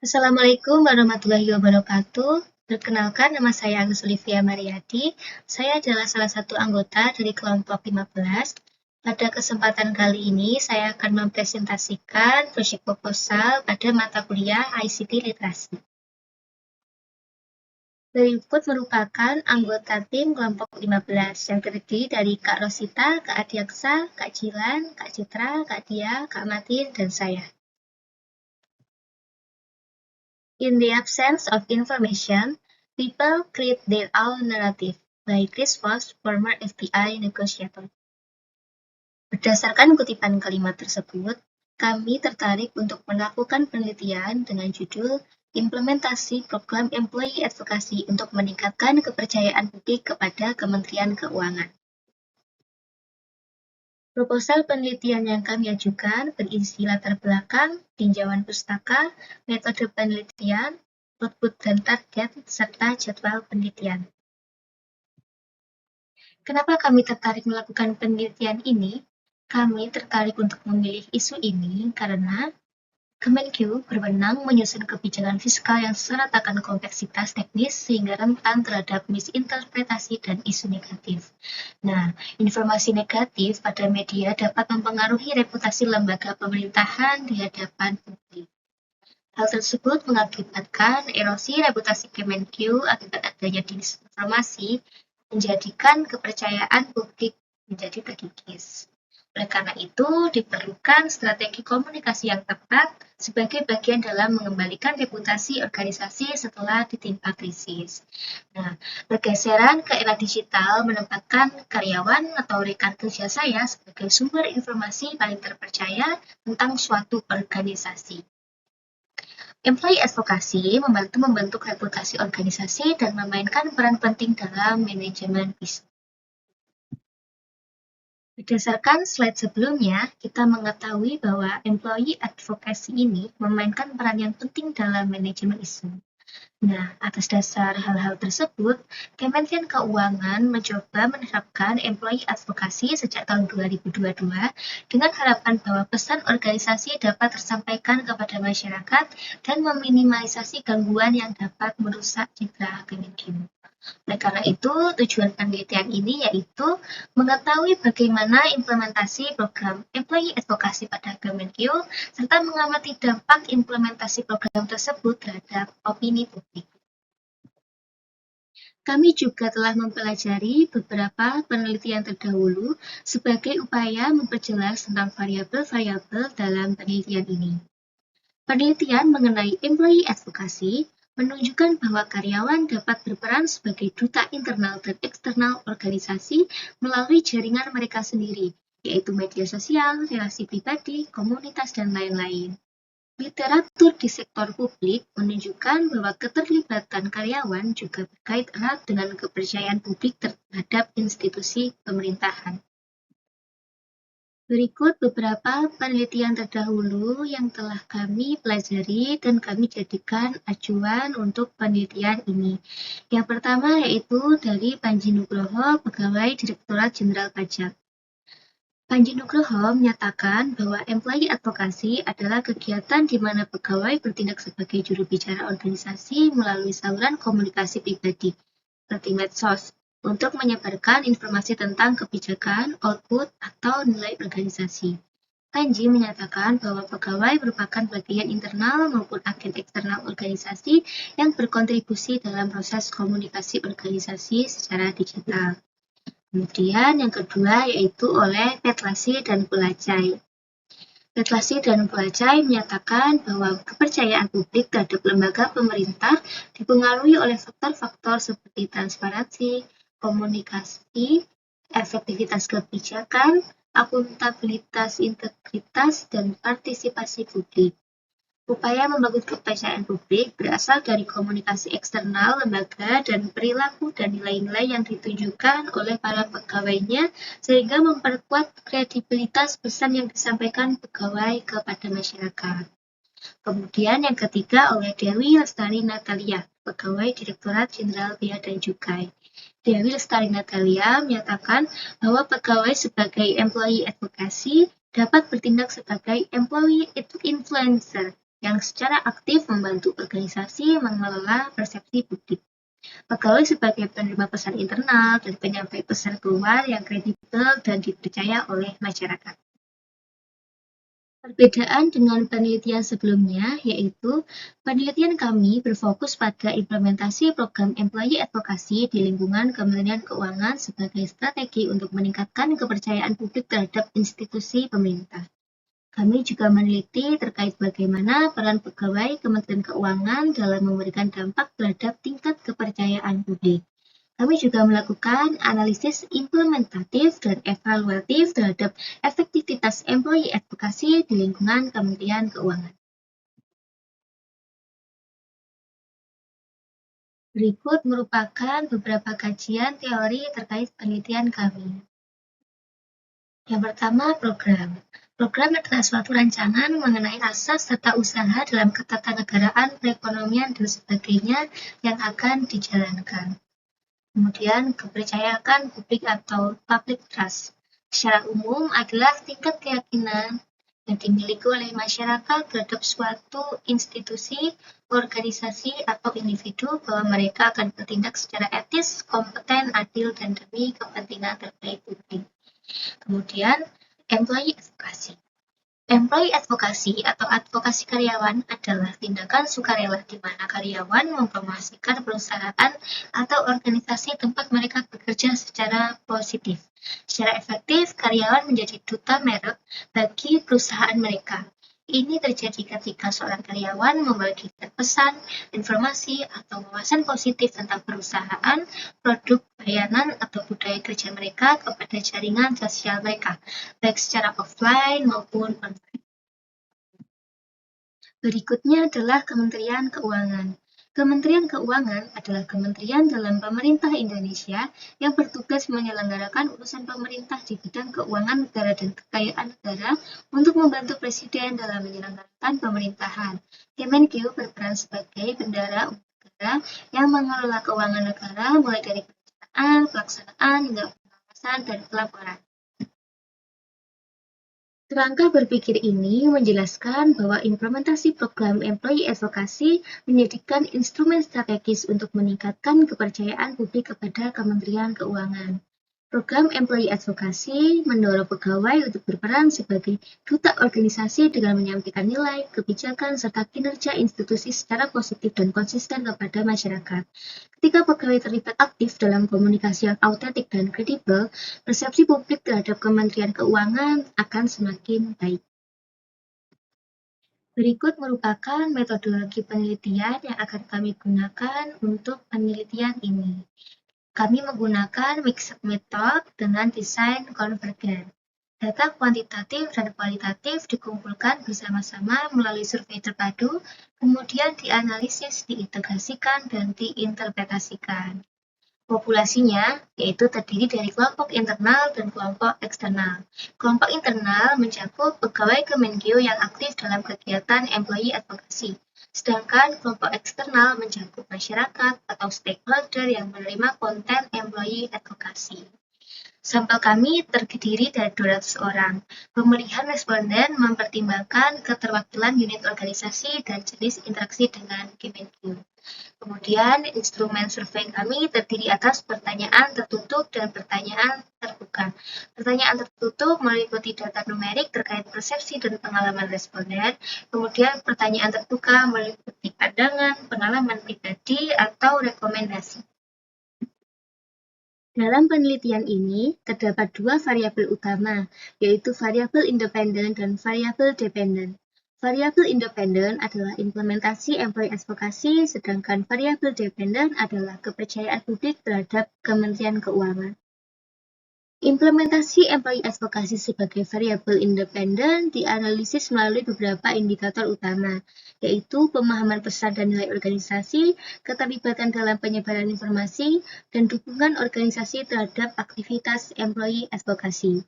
Assalamualaikum warahmatullahi wabarakatuh. Perkenalkan, nama saya Agus Olivia Mariati. Saya adalah salah satu anggota dari kelompok 15. Pada kesempatan kali ini, saya akan mempresentasikan proyek proposal pada mata kuliah ICT Literasi. Berikut merupakan anggota tim kelompok 15 yang terdiri dari Kak Rosita, Kak Adiaksa, Kak Jilan, Kak Citra, Kak Dia, Kak Matin, dan saya. In the absence of information, people create their own narrative by Chris Voss, former FBI negotiator. Berdasarkan kutipan kalimat tersebut, kami tertarik untuk melakukan penelitian dengan judul Implementasi Program Employee Advocacy untuk meningkatkan kepercayaan publik kepada Kementerian Keuangan. Proposal penelitian yang kami ajukan berisi latar belakang, tinjauan pustaka, metode penelitian, output dan target, serta jadwal penelitian. Kenapa kami tertarik melakukan penelitian ini? Kami tertarik untuk memilih isu ini karena Kemenq berwenang menyusun kebijakan fiskal yang syarat akan kompleksitas teknis sehingga rentan terhadap misinterpretasi dan isu negatif. Nah, informasi negatif pada media dapat mempengaruhi reputasi lembaga pemerintahan di hadapan publik. Hal tersebut mengakibatkan erosi reputasi Kemenq akibat adanya disinformasi, menjadikan kepercayaan publik menjadi terkikis. Oleh karena itu, diperlukan strategi komunikasi yang tepat sebagai bagian dalam mengembalikan reputasi organisasi setelah ditimpa krisis. Nah, pergeseran ke era digital menempatkan karyawan atau rekan kerja saya sebagai sumber informasi paling terpercaya tentang suatu organisasi. Employee advocacy membantu membentuk reputasi organisasi dan memainkan peran penting dalam manajemen bisnis. Berdasarkan slide sebelumnya, kita mengetahui bahwa employee advocacy ini memainkan peran yang penting dalam manajemen isu. Nah, atas dasar hal-hal tersebut, Kementerian Keuangan mencoba menerapkan employee advocacy sejak tahun 2022 dengan harapan bahwa pesan organisasi dapat tersampaikan kepada masyarakat dan meminimalisasi gangguan yang dapat merusak citra Kemenq. Oleh karena itu, tujuan penelitian ini yaitu mengetahui bagaimana implementasi program employee advocacy pada Kemenq, serta mengamati dampak implementasi program tersebut terhadap opini publik. Kami juga telah mempelajari beberapa penelitian terdahulu sebagai upaya memperjelas tentang variabel-variabel dalam penelitian ini. Penelitian mengenai employee advocacy menunjukkan bahwa karyawan dapat berperan sebagai duta internal dan eksternal organisasi melalui jaringan mereka sendiri, yaitu media sosial, relasi pribadi, komunitas, dan lain-lain. Literatur di sektor publik menunjukkan bahwa keterlibatan karyawan juga berkait erat dengan kepercayaan publik terhadap institusi pemerintahan. Berikut beberapa penelitian terdahulu yang telah kami pelajari dan kami jadikan acuan untuk penelitian ini. Yang pertama yaitu dari Panji Nugroho, Pegawai Direktorat Jenderal Pajak. Panji Nugroho menyatakan bahwa employee advocacy adalah kegiatan di mana pegawai bertindak sebagai juru bicara organisasi melalui saluran komunikasi pribadi, seperti medsos, untuk menyebarkan informasi tentang kebijakan, output, atau nilai organisasi. Panji menyatakan bahwa pegawai merupakan bagian internal maupun agen eksternal organisasi yang berkontribusi dalam proses komunikasi organisasi secara digital. Kemudian yang kedua yaitu oleh Petlasi dan Kulacai. Petlasi dan Kulacai menyatakan bahwa kepercayaan publik terhadap lembaga pemerintah dipengaruhi oleh faktor-faktor seperti transparansi, komunikasi, efektivitas kebijakan, akuntabilitas, integritas, dan partisipasi publik. Upaya membangun kepercayaan publik berasal dari komunikasi eksternal lembaga dan perilaku dan nilai-nilai yang ditunjukkan oleh para pegawainya sehingga memperkuat kredibilitas pesan yang disampaikan pegawai kepada masyarakat. Kemudian yang ketiga oleh Dewi Lestari Natalia, Pegawai Direktorat Jenderal Bea dan Cukai. Dewi Lestari Natalia menyatakan bahwa pegawai sebagai employee advocacy dapat bertindak sebagai employee influencer yang secara aktif membantu organisasi mengelola persepsi publik. Pegawai sebagai penerima pesan internal dan penyampai pesan keluar yang kredibel dan dipercaya oleh masyarakat. Perbedaan dengan penelitian sebelumnya, yaitu penelitian kami berfokus pada implementasi program Employee Advocacy di lingkungan Kementerian Keuangan sebagai strategi untuk meningkatkan kepercayaan publik terhadap institusi pemerintah. Kami juga meneliti terkait bagaimana peran pegawai Kementerian Keuangan dalam memberikan dampak terhadap tingkat kepercayaan publik. Kami juga melakukan analisis implementatif dan evaluatif terhadap efektivitas employee advocacy di lingkungan Kementerian Keuangan. Berikut merupakan beberapa kajian teori terkait penelitian kami. Yang pertama, program. Program adalah suatu rancangan mengenai asas serta usaha dalam ketatanegaraan, perekonomian, dan sebagainya yang akan dijalankan. Kemudian, kepercayaan publik atau public trust secara umum adalah tingkat keyakinan yang dimiliki oleh masyarakat terhadap suatu institusi, organisasi, atau individu bahwa mereka akan bertindak secara etis, kompeten, adil, dan demi kepentingan terbaik publik. Kemudian, employee advocacy. Employee advocacy atau advokasi karyawan adalah tindakan sukarela di mana karyawan mempromosikan perusahaan atau organisasi tempat mereka bekerja secara positif. Secara efektif, karyawan menjadi duta merek bagi perusahaan mereka. Ini terjadi ketika seorang karyawan membagikan pesan, informasi, atau wawasan positif tentang perusahaan, produk, layanan, atau budaya kerja mereka kepada jaringan sosial mereka, baik secara offline maupun online. Berikutnya adalah Kementerian Keuangan. Kementerian Keuangan adalah kementerian dalam pemerintah Indonesia yang bertugas menyelenggarakan urusan pemerintah di bidang keuangan negara dan kekayaan negara untuk membantu Presiden dalam menyelenggarakan pemerintahan. Kemenkeu berperan sebagai bendara umum negara yang mengelola keuangan negara mulai dari perencanaan, pelaksanaan, hingga pengawasan dan pelaporan. Kerangka berpikir ini menjelaskan bahwa implementasi program Employee Advocacy menjadikan instrumen strategis untuk meningkatkan kepercayaan publik kepada Kementerian Keuangan. Program Employee Advocacy mendorong pegawai untuk berperan sebagai duta organisasi dengan menyampaikan nilai, kebijakan, serta kinerja institusi secara positif dan konsisten kepada masyarakat. Ketika pegawai terlibat aktif dalam komunikasi yang autentik dan kredibel, persepsi publik terhadap Kementerian Keuangan akan semakin baik. Berikut merupakan metodologi penelitian yang akan kami gunakan untuk penelitian ini. Kami menggunakan mixed method dengan desain konvergen. Data kuantitatif dan kualitatif dikumpulkan bersama-sama melalui survei terpadu, kemudian dianalisis, diintegrasikan, dan diinterpretasikan. Populasinya yaitu terdiri dari kelompok internal dan kelompok eksternal. Kelompok internal mencakup pegawai Kemenkeu yang aktif dalam kegiatan employee advocacy, sedangkan kelompok eksternal mencakup masyarakat atau stakeholder yang menerima konten employee advocacy. Sampel kami terdiri dari 200 orang. Pemilihan responden mempertimbangkan keterwakilan unit organisasi dan jenis interaksi dengan Kemenkeu. Kemudian, instrumen survei kami terdiri atas pertanyaan tertutup dan pertanyaan terbuka. Pertanyaan tertutup meliputi data numerik terkait persepsi dan pengalaman responden. Kemudian, pertanyaan terbuka meliputi pandangan, pengalaman pribadi, atau rekomendasi. Dalam penelitian ini, terdapat dua variabel utama, yaitu variabel independen dan variabel dependen. Variabel independen adalah implementasi employee advocacy, sedangkan variabel dependen adalah kepercayaan publik terhadap Kementerian Keuangan. Implementasi employee advocacy sebagai variabel independen dianalisis melalui beberapa indikator utama, yaitu pemahaman pesan dan nilai organisasi, keterlibatan dalam penyebaran informasi, dan dukungan organisasi terhadap aktivitas employee advocacy.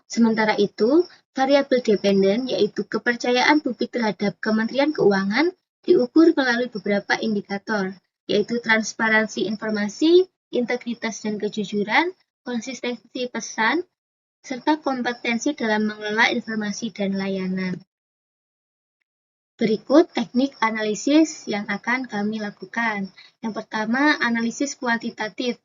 Sementara itu, variabel dependen, yaitu kepercayaan publik terhadap Kementerian Keuangan, diukur melalui beberapa indikator, yaitu transparansi informasi, integritas dan kejujuran, konsistensi pesan, serta kompetensi dalam mengelola informasi dan layanan. Berikut teknik analisis yang akan kami lakukan. Yang pertama, analisis kuantitatif.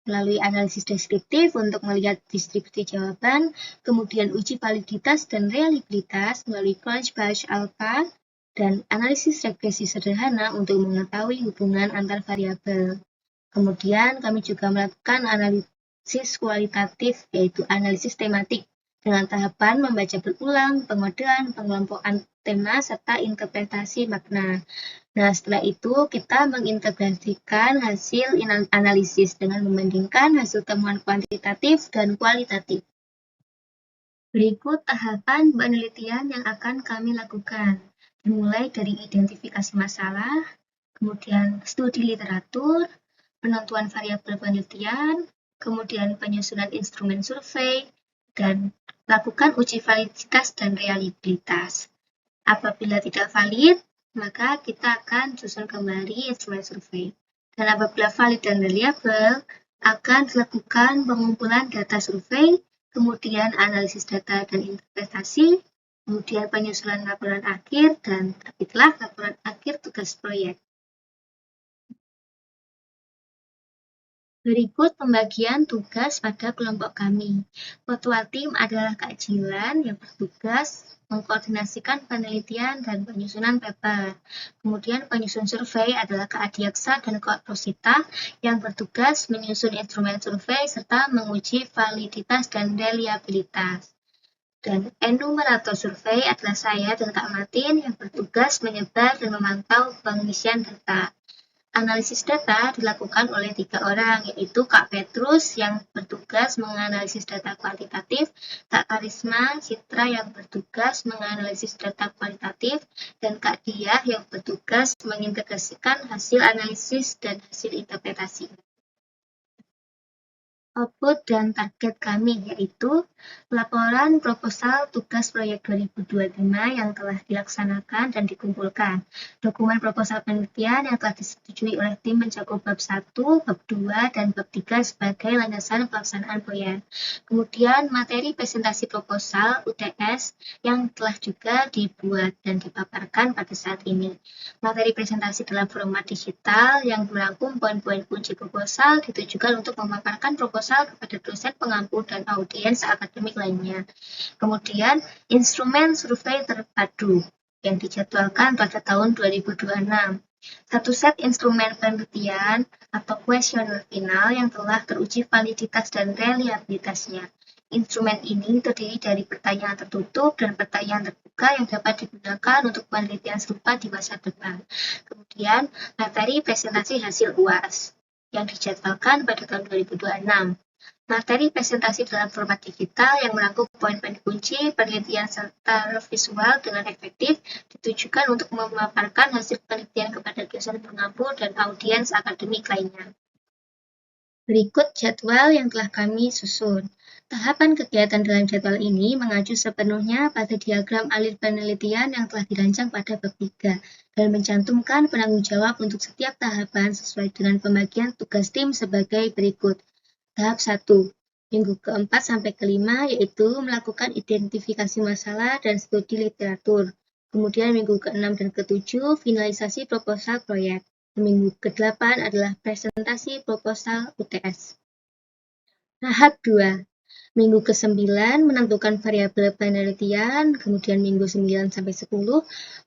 Melalui analisis deskriptif untuk melihat distribusi jawaban, kemudian uji validitas dan reliabilitas melalui Crunchbase Alpha, dan analisis regresi sederhana untuk mengetahui hubungan antar variabel. Kemudian kami juga melakukan analisis kualitatif, yaitu analisis tematik, dengan tahapan membaca berulang, pengodean, pengelompokan tema, serta interpretasi makna. Nah, setelah itu kita mengintegrasikan hasil analisis dengan membandingkan hasil temuan kuantitatif dan kualitatif. Berikut tahapan penelitian yang akan kami lakukan, dimulai dari identifikasi masalah, kemudian studi literatur, penentuan variabel penelitian, kemudian penyusunan instrumen survei, dan lakukan uji validitas dan reliabilitas. Apabila tidak valid, maka kita akan susun kembali instrumen survei. Dan apabila valid dan reliable, akan dilakukan pengumpulan data survei, kemudian analisis data dan interpretasi, kemudian penyusunan laporan akhir, dan terbitlah laporan akhir tugas proyek. Berikut pembagian tugas pada kelompok kami. Ketua tim adalah Kak Jilan yang bertugas mengkoordinasikan penelitian dan penyusunan paper. Kemudian penyusun survei adalah Kak Adiaksa dan Kak Rosita yang bertugas menyusun instrumen survei serta menguji validitas dan reliabilitas. Dan enumerator survei adalah saya dan Kak Martin yang bertugas menyebar dan memantau pengisian data. Analisis data dilakukan oleh 3 orang, yaitu Kak Petrus yang bertugas menganalisis data kuantitatif, Kak Karisma Citra yang bertugas menganalisis data kualitatif, dan Kak Diah yang bertugas mengintegrasikan hasil analisis dan hasil interpretasi. Output dan target kami yaitu laporan proposal tugas proyek 2025 yang telah dilaksanakan dan dikumpulkan, dokumen proposal penelitian yang telah disetujui oleh tim mencakup bab 1, bab 2, dan bab 3 sebagai landasan pelaksanaan proyek. Kemudian materi presentasi proposal UTS yang telah juga dibuat dan dipaparkan pada saat ini. Materi presentasi dalam format digital yang merangkum poin-poin kunci proposal ditujukan untuk memaparkan proposal kepada dosen pengampu dan audiens akademik lainnya. Kemudian, instrumen survei terpadu yang dijadwalkan pada tahun 2026. Satu set instrumen penelitian atau kuesioner final yang telah teruji validitas dan reliabilitasnya. Instrumen ini terdiri dari pertanyaan tertutup dan pertanyaan terbuka yang dapat digunakan untuk penelitian serupa di masa depan. Kemudian, materi presentasi hasil UAS yang dijadwalkan pada tahun 2026. Materi presentasi dalam format digital yang merangkum poin-poin kunci, penelitian serta visual dengan efektif ditujukan untuk memaparkan hasil penelitian kepada dosen pengampu dan audiens akademik lainnya. Berikut jadwal yang telah kami susun. Tahapan kegiatan dalam jadwal ini mengacu sepenuhnya pada diagram alir penelitian yang telah dirancang pada bab 3 dan mencantumkan penanggung jawab untuk setiap tahapan sesuai dengan pembagian tugas tim sebagai berikut. Tahap 1, minggu ke-4 sampai ke-5 yaitu melakukan identifikasi masalah dan studi literatur. Kemudian minggu ke-6 dan ke-7 finalisasi proposal proyek. Minggu ke-8 adalah presentasi proposal UTS. Tahap 2, minggu ke-9 menentukan variabel penelitian, kemudian minggu 9 sampai 10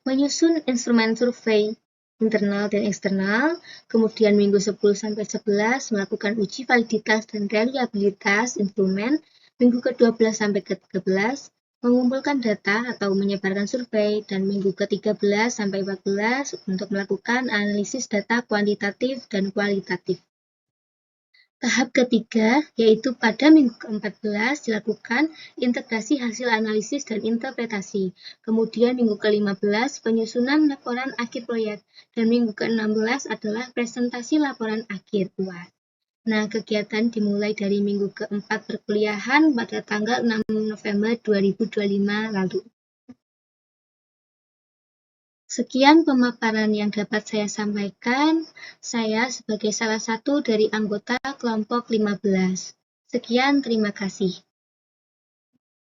menyusun instrumen survei internal dan eksternal, kemudian minggu 10 sampai 11 melakukan uji validitas dan reliabilitas instrumen, minggu ke-12 sampai ke-13 mengumpulkan data atau menyebarkan survei, dan minggu ke-13 sampai 14 untuk melakukan analisis data kuantitatif dan kualitatif. Tahap ketiga, yaitu pada minggu ke-14 dilakukan integrasi hasil analisis dan interpretasi. Kemudian minggu ke-15 penyusunan laporan akhir proyek. Dan minggu ke-16 adalah presentasi laporan akhir UAS. Nah, kegiatan dimulai dari minggu ke-4 perkuliahan pada tanggal 6 November 2025 lalu. Sekian pemaparan yang dapat saya sampaikan. Saya sebagai salah satu dari anggota kelompok 15. Sekian, terima kasih.